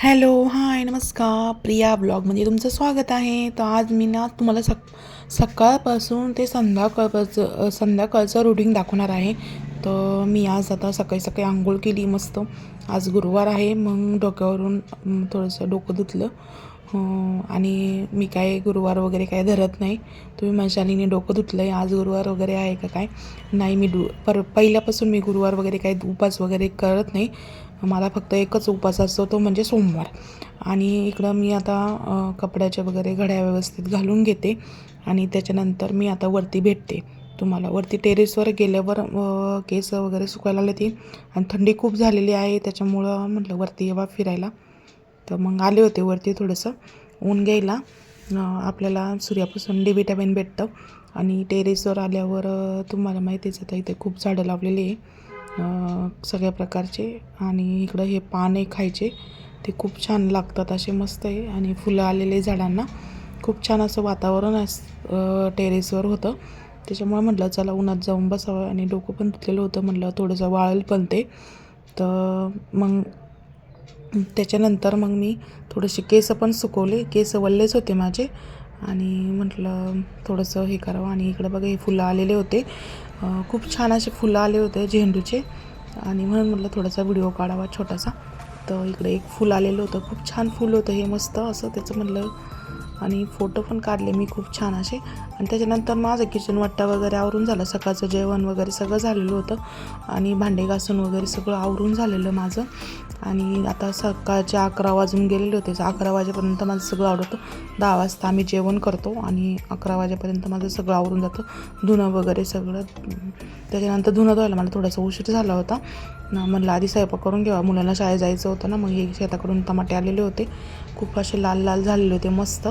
Hello, हाय, नमस्कार. प्रिया ब्लॉगमध्ये तुमचं स्वागत आहे. तर आज मी ना तुम्हाला सकाळपासून ते संध्याकाळचं रुटीन दाखवणार आहे. तर मी आज आता सकाळी सकाळी आंघोळ केली मस्त. आज गुरुवार आहे, मग डोक्यावरून थोडंसं डोकं धुतलं. आणि मी काय गुरुवार वगैरे काय धरत नाही. तुम्ही म्हणशालीने डोकं धुतलं आहे, आज गुरुवार वगैरे आहे का काय? नाही, मी पहिल्यापासून मी गुरुवार वगैरे काही उपास वगैरे करत नाही. मला फक्त एकच उपवास असतो, तो म्हणजे सोमवार. आणि इकडं मी आता कपड्याचे वगैरे घड्या व्यवस्थित घालून घेते आणि त्याच्यानंतर मी आता वरती भेटते तुम्हाला. वरती टेरेसवर गेल्यावर केस वगैरे सुकायला लागले ती, आणि थंडी खूप झालेली आहे, त्याच्यामुळं म्हटलं वरती येवा फिरायला. तर मग आले होते वरती थोडंसं ऊन घ्यायला. आपल्याला सूर्यापासून डी विटॅमिन भेटतं. आणि टेरेसवर आल्यावर तुम्हाला माहितीच आता इथे खूप झाडं लावलेली आहे सगळ्या प्रकारचे. आणि इकडं हे पाने खायचे, ते खूप छान लागतात, असे मस्त आहे. आणि फुलं आलेले झाडांना, खूप छान असं वातावरण टेरेसवर होतं. त्याच्यामुळे म्हटलं चला उन्हात जाऊन बसावं, आणि डोकं पण धुतलेलं होतं, म्हटलं थोडंसं वाळेल पण ते. तर मग त्याच्यानंतर मग मी थोडेसे केस पण सुकवले, केस वल्लेच होते माझे, आणि म्हटलं थोडंसं हे करावं. आणि इकडं बघा हे फुलं आलेले होते, खूप छान असे फुलं आले होते झेंडूचे, आणि म्हणून म्हटलं थोडासा व्हिडिओ काढावा छोटासा. तर इकडे एक फुल आलेलं होतं, खूप छान फुल होतं हे, मस्त असं त्याचं म्हटलं. आणि फोटो पण काढले मी खूप छान असे. आणि त्याच्यानंतर माझं किचन वाट्टा वगैरे आवरून झालं, सकाळचं जेवण वगैरे सगळं झालेलं होतं, आणि भांडे घासून वगैरे सगळं आवरून झालेलं माझं. आणि आता सकाळचे 11 वाजून गेलेले होते. 11 वाजेपर्यंत माझं सगळं आवडतं. 10 वाजता आम्ही जेवण करतो, आणि 11 वाजेपर्यंत माझं सगळं आवरून जातं, धुणं वगैरे सगळं. त्याच्यानंतर धुणं धुवायला मला थोडासा उशीर झाला होता. म्हटलं आधी स्वयंपाक करून घ्यावा, मुलांना शाळेत जायचं होतं ना. मग हे शेताकडून टमाटे आलेले होते, खूप असे लाल लाल झालेले होते मस्त.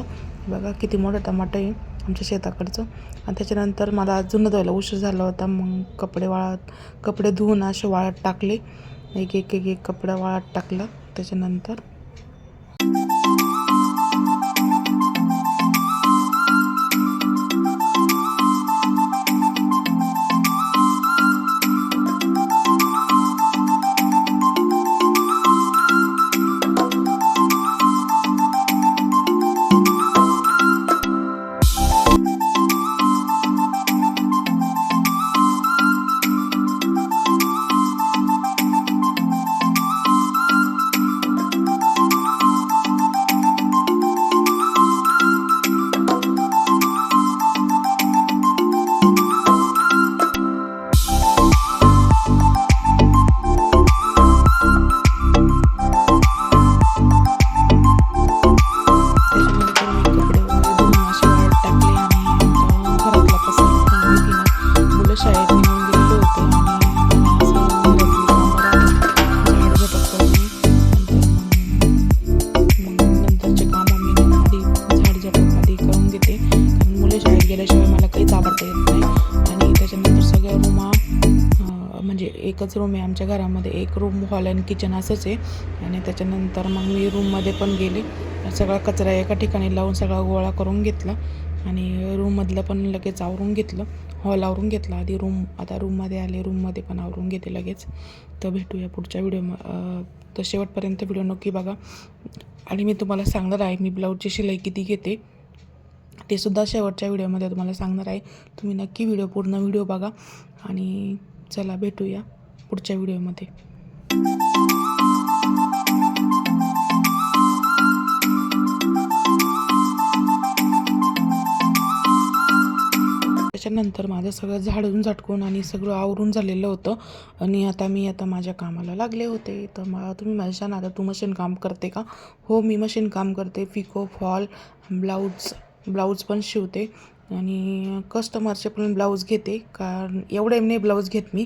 बघा किती मोठं टमाटं आहे आमच्या शेताकडचं. आणि त्याच्यानंतर मला धुणं धुवायला उशीर झाला होता, मग कपडे धुवून असे वाळत टाकले, एक एक एक एक कपडा वाळत टाकला. त्याच्यानंतर गेल्याशिवाय मला काहीच आवडता येत नाही. आणि त्याच्यानंतर सगळ्या रूमा, म्हणजे एकच रूम आहे आमच्या घरामध्ये, एक रूम, हॉल आणि किचन असंच आहे. आणि त्याच्यानंतर मग मी रूममध्ये पण गेले, सगळा कचरा एका ठिकाणी लावून सगळा गोळा करून घेतला, आणि रूममधलं पण लगेच आवरून घेतलं. हॉल आवरून घेतला आधी, आता रूममध्ये आले, रूममध्ये पण आवरून घेते लगेच. तर भेटूया पुढच्या तर शेवटपर्यंत व्हिडिओ नक्की बघा. आणि मी तुम्हाला सांगणार आहे मी ब्लाऊजची शिलाई किती घेते, ते सुद्धा शेवटच्या व्हिडिओमध्ये तुम्हाला सांगणार आहे. तुम्ही नक्की पूर्ण व्हिडिओ बघा. आणि चला भेटूया पुढच्या व्हिडिओमध्ये. त्याच्यानंतर माझं सगळं झाडून झटकून आणि सगळं आवरून झालेलं होतं. आणि आता माझ्या कामाला लागले होते. तर तुम्ही माझ्या आता तू मशीन काम करते का? हो, मी मशीन काम करते. पिको फॉल, ब्लाऊज पण शिवते, आणि कस्टमरचे पण ब्लाऊज घेते. कारण एवढे नाही ब्लाऊज घेत मी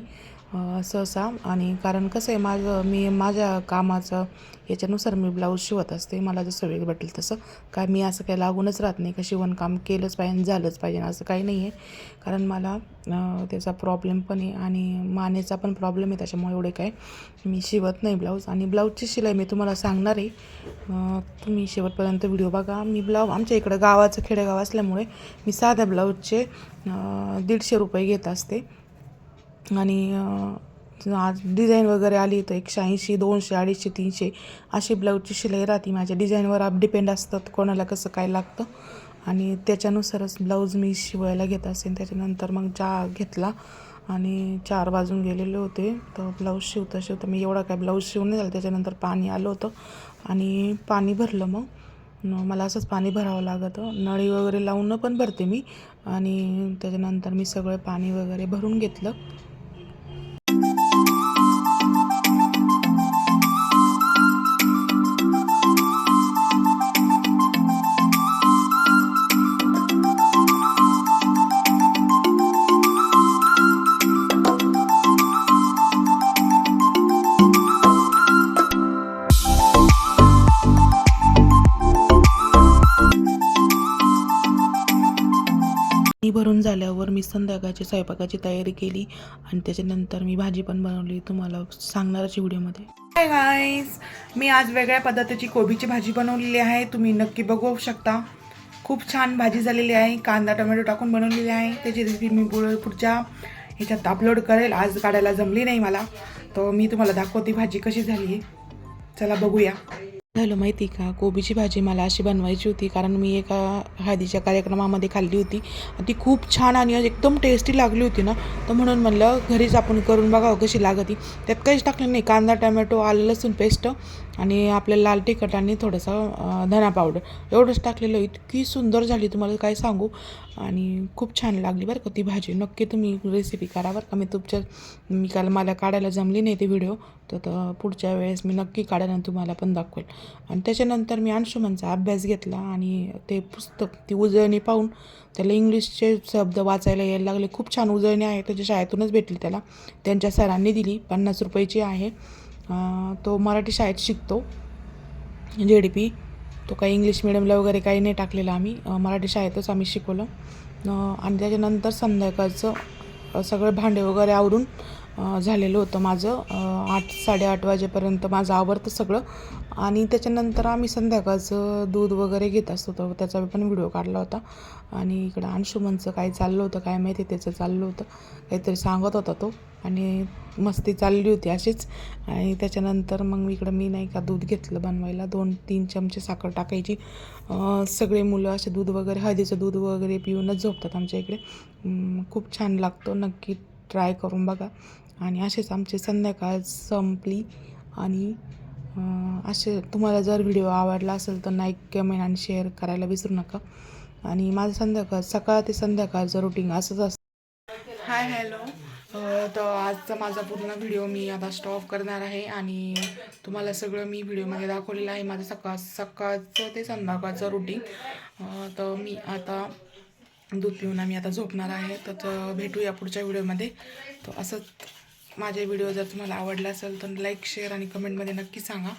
सहसा. आणि कारण कसं आहे, मी माझ्या कामाचं याच्यानुसार मी ब्लाऊज शिवत असते, मला जसं वेळ भेटेल तसं. काय मी असं काही लागूनच राहत नाही का शिवणकाम केलंच पाहिजे झालंच पाहिजे असं काही नाही आहे. कारण मला त्याचा प्रॉब्लेम पण आहे, आणि मानेचा पण प्रॉब्लेम आहे, त्याच्यामुळे एवढे काय मी शिवत नाही ब्लाऊज. आणि ब्लाऊजची शिलाई मी तुम्हाला सांगणार आहे, तुम्ही शेवटपर्यंत व्हिडिओ बघा. आमच्या इकडं गावाचं खेडेगाव असल्यामुळे मी साध्या ब्लाऊजचे 150 रुपये घेत असते. आणि आज डिझाईन वगैरे आली तर 180, 200, 250, 300 अशी ब्लाऊजची शिलाई राहते. माझ्या डिझाईनवर डिपेंड असतात कोणाला कसं काय लागतं आणि त्याच्यानुसारच ब्लाऊज मी शिवायला घेत असेल. त्याच्यानंतर मग चहा घेतला आणि 4 वाजून गेलेले होते. तर ब्लाऊज शिवता मी एवढा काय ब्लाऊज शिवून नाही झाला. त्याच्यानंतर पाणी आलं होतं आणि पाणी भरलं. मग मला असंच पाणी भरावं लागतं. नळी वगैरे लावून पण भरते मी आणि त्याच्यानंतर मी सगळं पाणी वगैरे भरून घेतलं. भरून झाल्यावर मी संध्याकाळची स्वयंपाकाची तयारी केली आणि त्याच्यानंतर मी भाजी पण बनवली. तुम्हाला सांगणारच व्हिडिओमध्ये. हाय गाईज, मी आज वेगळ्या पद्धतीची कोबीची भाजी बनवलेली आहे. तुम्ही नक्की बघू शकता. खूप छान भाजी झालेली आहे. कांदा टोमॅटो टाकून बनवलेली आहे. त्याची रेसिपी मी पुढच्या ह्याच्यात अपलोड करेल. आज काढायला जमली नाही मला, तर मी तुम्हाला दाखवते भाजी कशी झाली आहे. चला बघूया. झालं माहिती का, कोबीची भाजी मला अशी बनवायची होती कारण मी एका हळदीच्या कार्यक्रमामध्ये खाल्ली होती. ती खूप छान आणि एकदम टेस्टी लागली होती ना, तर म्हणून म्हणलं घरीच आपण करून बघावं कशी लागती. त्यात काहीच टाकलं नाही. कांदा टोमॅटो, आलं लसूण पेस्ट आणि आपलं लाल तिखट आणि थोडंसं धना पावडर एवढंच टाकलेलं. इतकी सुंदर झाली तुम्हाला काय सांगू आणि खूप छान लागली बरं का ती भाजी. नक्की तुम्ही रेसिपी करा बरं का. मला काढायला जमली नाही ती व्हिडिओ, तर पुढच्या वेळेस मी नक्की काढेन आणि तुम्हाला पण दाखवेल. आणि त्याच्यानंतर मी अंशुमनचा अभ्यास घेतला आणि ते पुस्तक ती उजळणी पाहून त्याला इंग्लिशचे शब्द वाचायला यायला लागले. खूप छान उजळणी आहे, त्याच्या शाळेतूनच भेटली त्याला. त्यांच्या सरांनी दिली, 50 रुपयाची आहे. तो मराठी शाळेत शिकतो, JDP. तो काही इंग्लिश मिडियमला वगैरे काही नाही टाकलेलं आम्ही, मराठी शाळेतच आम्ही शिकवलं. आणि त्याच्यानंतर संध्याकाळचं सगळं भांडे वगैरे आवरून झालेलं होतं माझं. 8-8:30 वाजेपर्यंत माझं आवरतं सगळं. आणि त्याच्यानंतर आम्ही संध्याकाळचं दूध वगैरे घेत असतो, तर त्याचा पण व्हिडिओ काढला होता. आणि इकडं अंशुमनचं काय चाललं होतं काय माहिती, त्याचं चाललं होतं काहीतरी सांगत होता तो आणि मस्ती चालली होती अशीच. आणि त्याच्यानंतर मग इकडं मी नाही का दूध घेतलं बनवायला. 2-3 चमचे साखर टाकायची. सगळे मुलं असे दूध वगैरे, हळदीचं दूध वगैरे पिऊनच झोपतात आमच्या इकडे. खूप छान लागतं, नक्की ट्राय करून बघा. आणि असेच आमची संध्याकाळ संपली. आणि असे तुम्हाला जर व्हिडिओ आवडला असेल तर लाईक, कमेंट आणि शेअर करायला विसरू नका. आणि माझं सकाळ ते संध्याकाळचं रुटीन असंच असतं. Hi hello. तर आजचा माझा पूर्ण व्हिडिओ मी आता स्टॉप करणार आहे आणि तुम्हाला सगळं मी व्हिडिओमध्ये दाखवलेलं आहे माझं सकाळचं ते संध्याकाळचं रुटीन. तर मी आता दूध पिऊन आम्ही आता झोपणार आहे. तर भेटूया पुढच्या व्हिडिओमध्ये. तर असंच माझे व्हिडिओ जर तुम्हाला आवडला असेल तर लाईक, शेअर आणि कमेंटमध्ये नक्की सांगा.